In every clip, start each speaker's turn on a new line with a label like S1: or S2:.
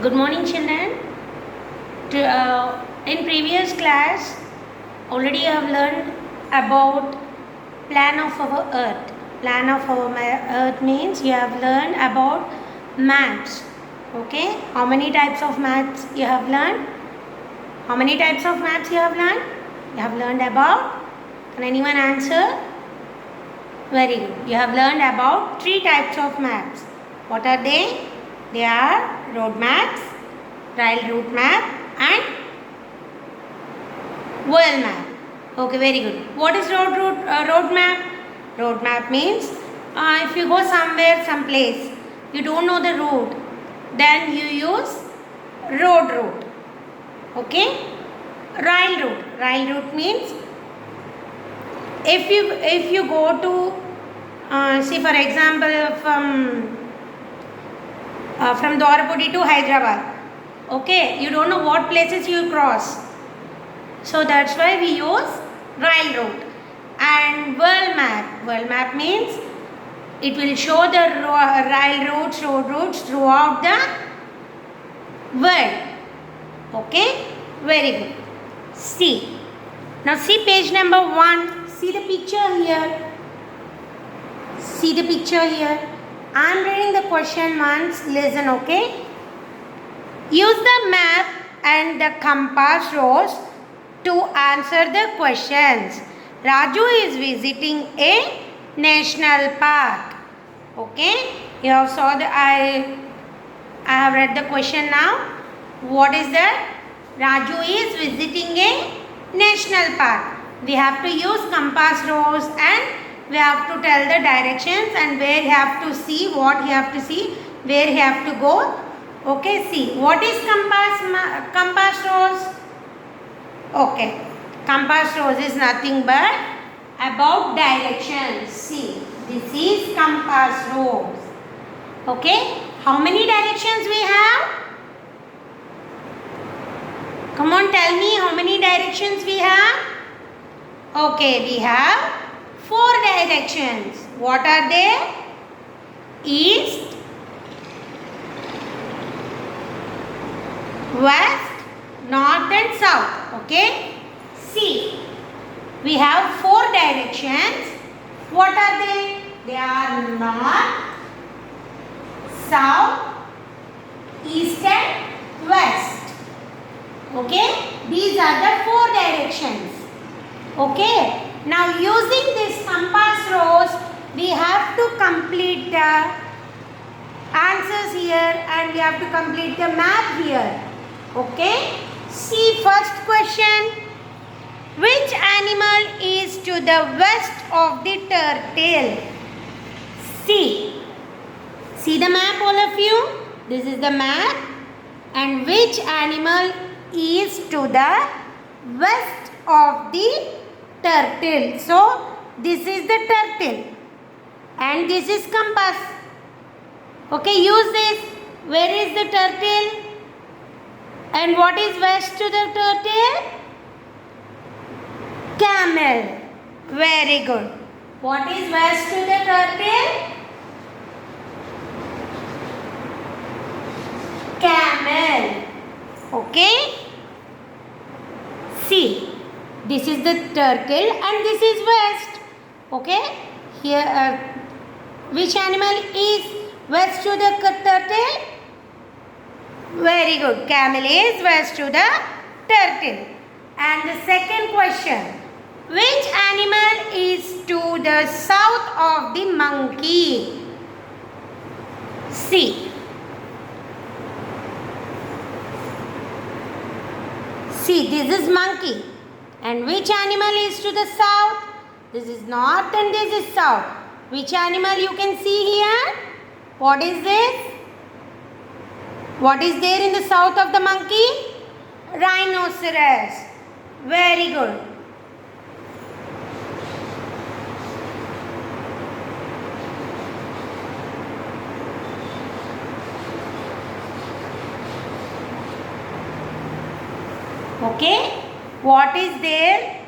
S1: Good morning, children. In previous class, already you have learned about plan of our Earth. Plan of our Earth means you have learned about maps. Okay? How many types of maps you have learned? How many types of maps you have learned? You have learned about. Can anyone answer? Very good. You have learned about 3 types of maps. What are they? They are road maps, rail route map and world map. Okay, very good. What is road map? Road map means if you go somewhere, someplace, you don't know the route, then you use road route. Okay? Rail route. Rail route means if you go to say for example from Dwarapudi to Hyderabad. Okay, you don't know what places you cross. So that's why we use rail route. And world map. World map means it will show the rail routes, road routes throughout the world. Okay, very good. See. Now see page number 1. See the picture here. See the picture here. I am reading the question once. Listen, okay? Use the map and the compass rose to answer the questions. Raju is visiting a national park. Okay? You have saw the I have read the question now. What is that? Raju is visiting a national park. We have to use compass rose and we have to tell the directions and where he have to see, what he have to see, where he have to go. Okay, see. What is compass rose? Okay. Compass rose is nothing but about directions. See. This is compass rose. Okay. How many directions we have? Come on, tell me how many directions we have? Okay, we have 4 directions. What are they? East, west, north and south. Okay? See, we have 4 directions. What are they? They are north, south, east and west. Okay? These are the 4 directions. Okay? Now using this compass rose, we have to complete the answers here and we have to complete the map here. Okay? See first question. Which animal is to the west of the turtle? See. See the map, all of you? This is the map. And which animal is to the west of the turtle? So, this is the turtle. And this is compass. Okay, use this. Where is the turtle? And what is west to the turtle? Camel. Very good. What is west to the turtle? Camel. Okay. See. This is the turtle and this is west. Okay. Here, which animal is west to the turtle? Very good. Camel is west to the turtle. And the second question. Which animal is to the south of the monkey? See. See, this is monkey. And which animal is to the south? This is north and this is south. Which animal you can see here? What is this? What is there in the south of the monkey? Rhinoceros. Very good. Okay. What is there?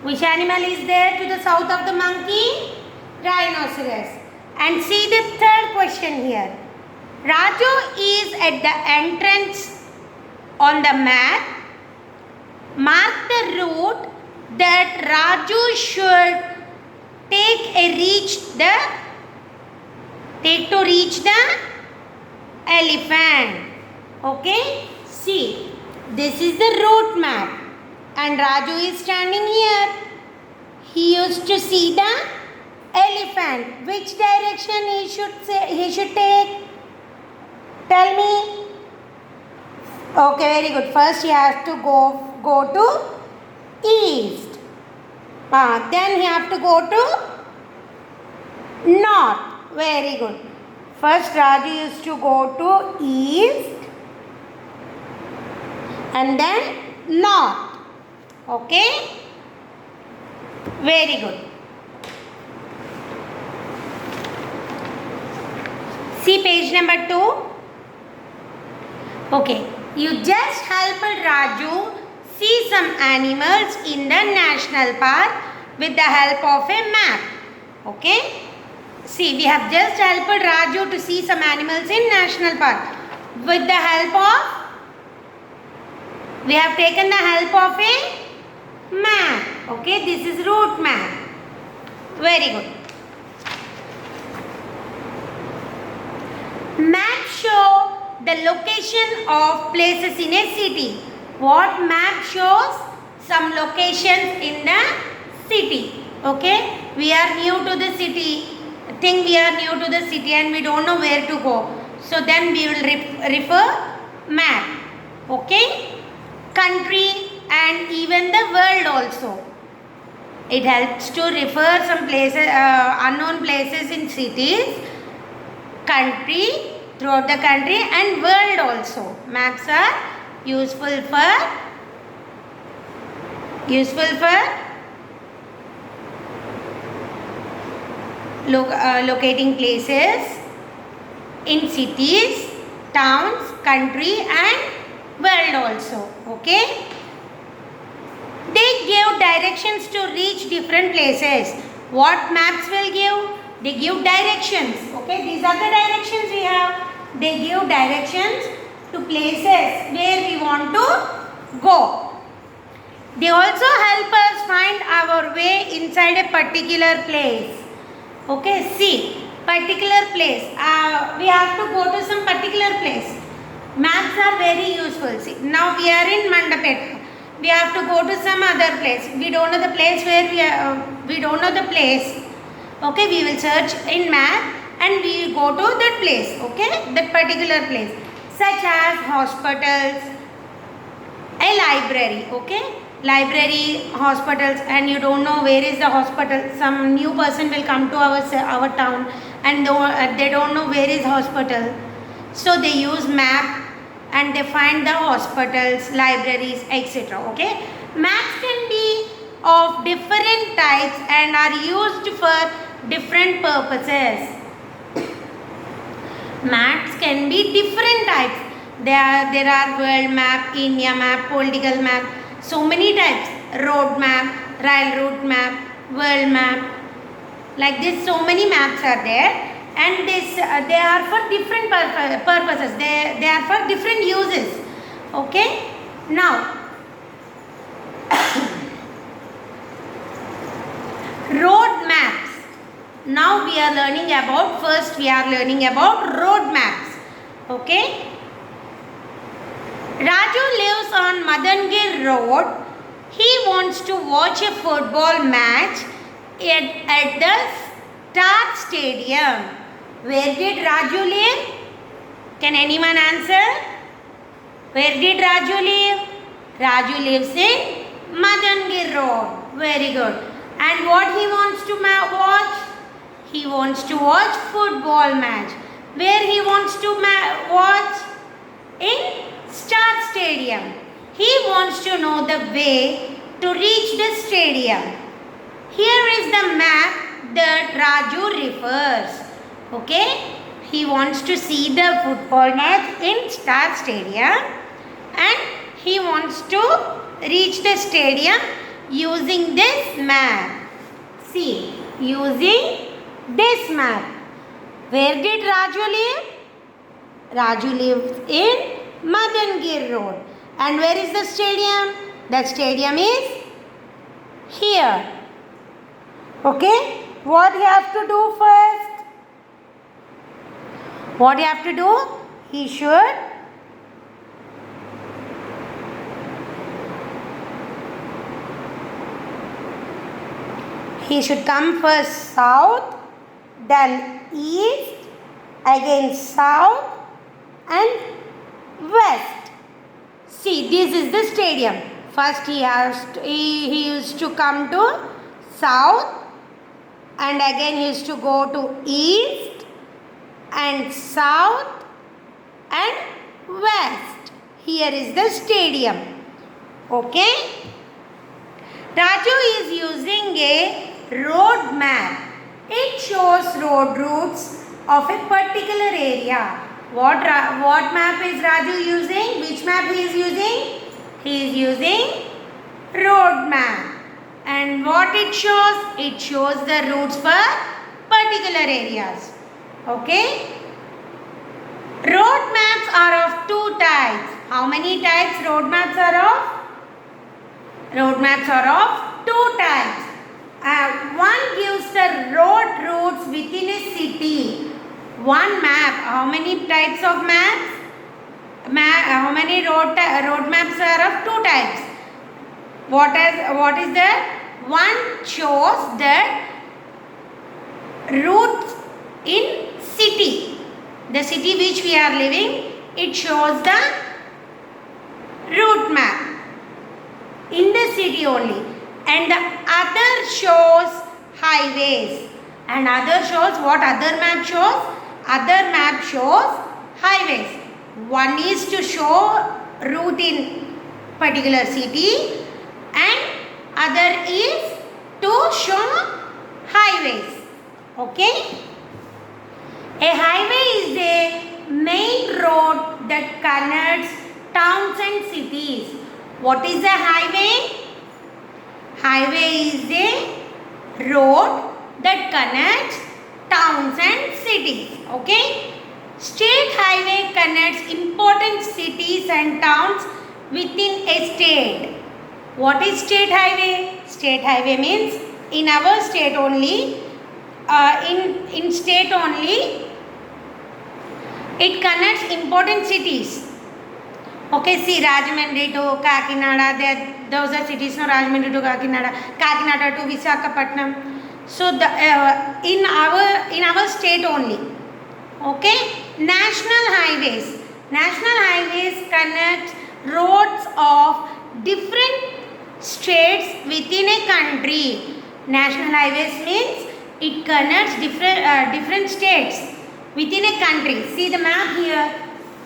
S1: Which animal is there to the south of the monkey? Rhinoceros. And see the third question here. Raju is at the entrance on the map. Mark the route that Raju should take to reach the elephant. Okay, see, this is the route map and Raju is standing here. He used to see the elephant. Which direction he should take? Tell me. Okay, very good. First he has to go to east. Then he have to go to north. Very good. First Raju used to go to east and then north. Okay. Very good. See page number 2. Okay. You just helped Raju see some animals in the national park with the help of a map. Okay. See, we have just helped Raju to see some animals in national park with the help of, we have taken the help of a map. Okay, this is route map. Very good. Map show the location of places in a city. What map shows? Some locations in the city. Okay, we are new to the city. Think we are new to the city and we don't know where to go. So then we will refer map. Okay, country and even the world also. It helps to refer some places, unknown places in cities, country, throughout the country and world also. Maps are useful for locating places in cities, towns, country and world also. Okay. They give directions to reach different places. What maps will give? They give directions. Okay, these are the directions we have. They give directions to places where we want to go. They also help us find our way inside a particular place. Okay, see, particular place. We have to go to some particular place. Maps are very useful. See, now we are in Mandapet. We have to go to some other place. We don't know the place where we don't know the place. Okay, we will search in map and we will go to that place. Okay, that particular place, such as hospitals, a library. Okay, library, hospitals, and you don't know where is the hospital. Some new person will come to our town and they don't know where is hospital. So they use map and they find the hospitals, libraries, etc. Okay, maps can be of different types and are used for different purposes. Maps can be different types. There are world map, India map, political map, so many types. Road map, railroad map, world map. Like this, so many maps are there. And they are for different purposes. They are for different uses. Okay. Now, road maps. Now we are learning about, first we are learning about road maps. Okay. Raju lives on Madangir Road. He wants to watch a football match at the Star Stadium. Where did Raju live? Can anyone answer? Where did Raju live? Raju lives in Madangir Road. Very good. And what he wants to watch? He wants to watch football match. Where he wants to watch? In Star Stadium. He wants to know the way to reach the stadium. Here is the map that Raju refers. Okay, he wants to see the football match in Star Stadium and he wants to reach the stadium using this map. See, using this map. Where did Raju live? Raju lives in Madangir Road. And where is the stadium? The stadium is here. Okay? What you have to do first? What you have to do? He should come first south, then east, again south and west. See, this is the stadium. First he used to come to south, and again he used to go to east and south and west. Here is the stadium. Okay? Raju is using a road map. It shows road routes of a particular area. What map is Raju using? Which map he is using? He is using road map. And what it shows? It shows the routes for particular areas. Okay? Road maps are of two types. How many types road maps are of? Road maps are of two types. One gives the road routes within a city. One map. How many types of maps? How many road maps are of two types? What is that? One shows the routes in city. The city which we are living, it shows the route map in the city only. And the other shows highways. And other shows, what other map shows? Other map shows highways. One is to show route in particular city, and other is to show highways. Okay? A highway is a main road that connects towns and cities. What is a highway? Highway is a road that connects towns and cities. Okay? State highway connects important cities and towns within a state. What is state highway? State highway means in our state only, in state only, it connects important cities. Okay, see, Rajahmundry to Kakinada, those are cities, no, Rajahmundry to Kakinada, Kakinada to Visakhapatnam. So in our state only. Okay, national highways. National highways connect roads of different states within a country. National highways means it connects different states within a country. See the map here.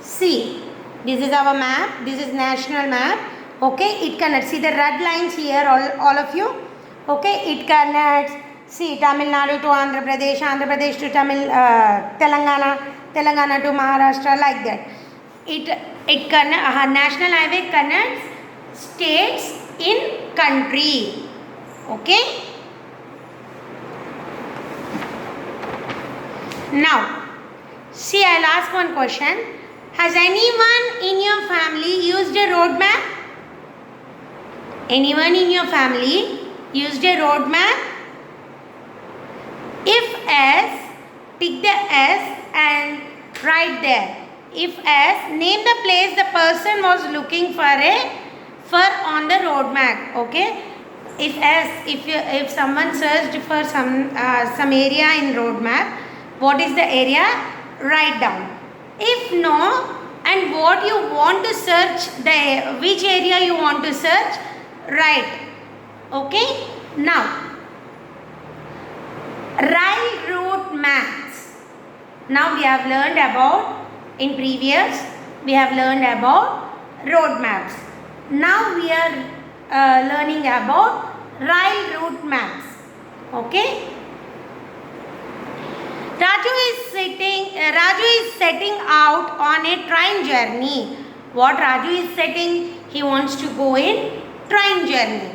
S1: See, this is our map. This is national map. Okay, it connects. See the red lines here, all of you. Okay, it connects. See, Tamil Nadu to Andhra Pradesh, Andhra Pradesh to Telangana, Telangana to Maharashtra, like that. National highway connects states in country. Okay. Now, see, I'll ask one question. Has anyone in your family used a road map? Anyone in your family used a road map? If yes, tick the S and write there. If yes, name the place the person was looking for on the road map. Okay. If yes, if someone searched for some area in road map, what is the area? Write down. If no, and what you want to search, which area you want to search, write. Okay. Now, rail route maps. Now we have learned about, in previous we have learned about road maps. Now we are learning about rail route maps. Okay. Raju is setting out on a train journey. What Raju is setting? He wants to go in train journey.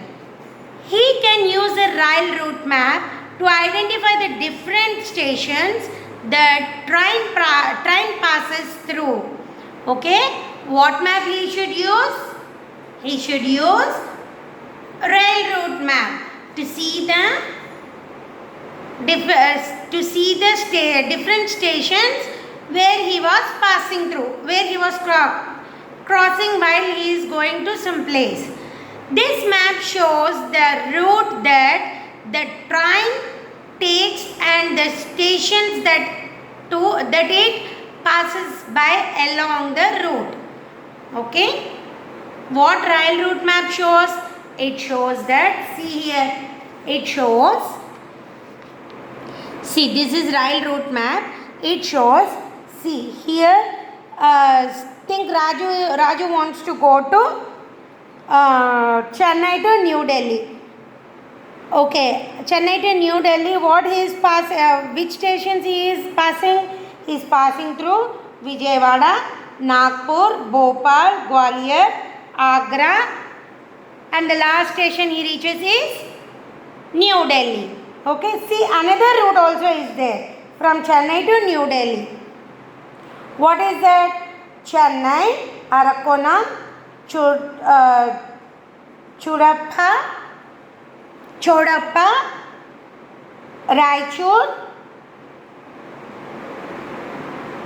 S1: He can use a rail route map to identify the different stations the train passes through. Okay, what map he should use? He should use railroad map to see the different stations where he was passing through, where he was crossing while he is going to some place. This map shows the route that the train takes and the stations that it passes by along the route. Okay, what railroad map shows? It shows that, see here, it shows, see, this is railroad map. It shows, see here, think Raju wants to go to Chennai to New Delhi. Okay, Chennai to New Delhi, what he is which stations he is passing? He is passing through Vijayawada, Nagpur, Bhopal, Gwalior, Agra, and the last station he reaches is New Delhi. Okay, see, another route also is there from Chennai to New Delhi. What is that? Chennai, Arakonam, Chodappa, Raichur,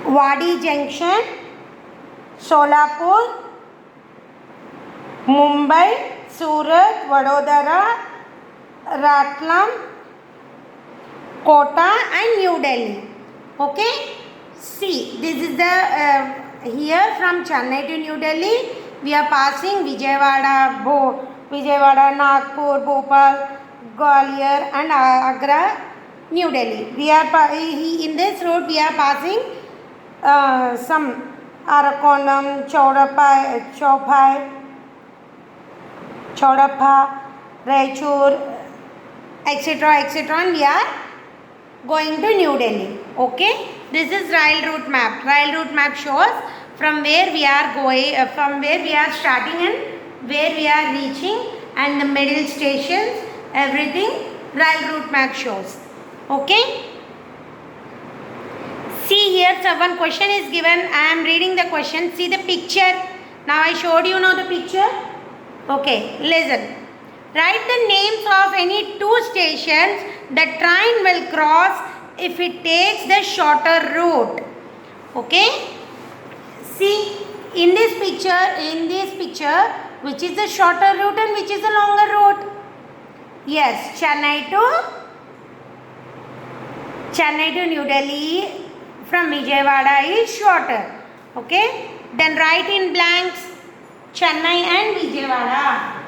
S1: Wadi Junction, Solapur, Mumbai, Surat, Vadodara, Ratlam, Kota and New Delhi. Okay, see, this is the here from Chennai to New Delhi we are passing Vijayawada, Nagpur, Bhopal, Gwalior and Agra, New Delhi. We are in this road we are passing some Arakonam, Chodappa, Raichur, etc. and we are going to New Delhi. Okay, this is railroad map. Railroad map shows from where we are going, from where we are starting and where we are reaching, and the middle stations, everything railroad map shows. Okay, see here, so one question is given. I am reading the question. See the picture. Now I showed you now the picture. Okay, listen. Write the names of any two stations the train will cross if it takes the shorter route. Okay, see in this picture which is the shorter route and which is the longer route? Yes, Chennai to New Delhi from Vijayawada is shorter. Okay, then write in blanks Chennai and Vijayawada.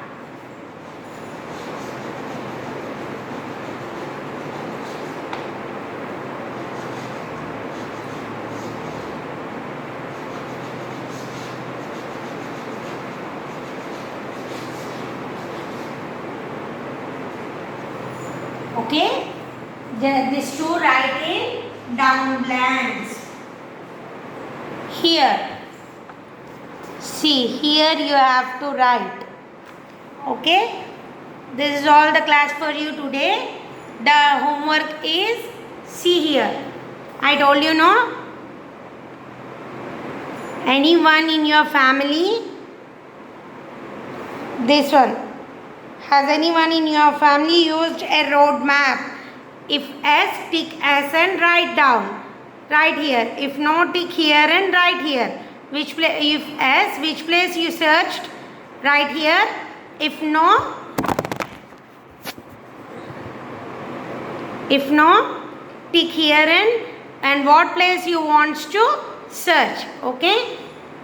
S1: Okay, this two write in down blanks. Here, see here you have to write. Okay, this is all the class for you today. The homework is, see here, I told you no, anyone in your family, this one, has anyone in your family used a road map? If yes, tick S and write down. Write here. If no, tick here and write here. If yes, which place you searched? Write here. If no, tick here and what place you want to search. Okay.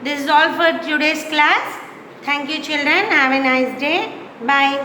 S1: This is all for today's class. Thank you children. Have a nice day. Bye.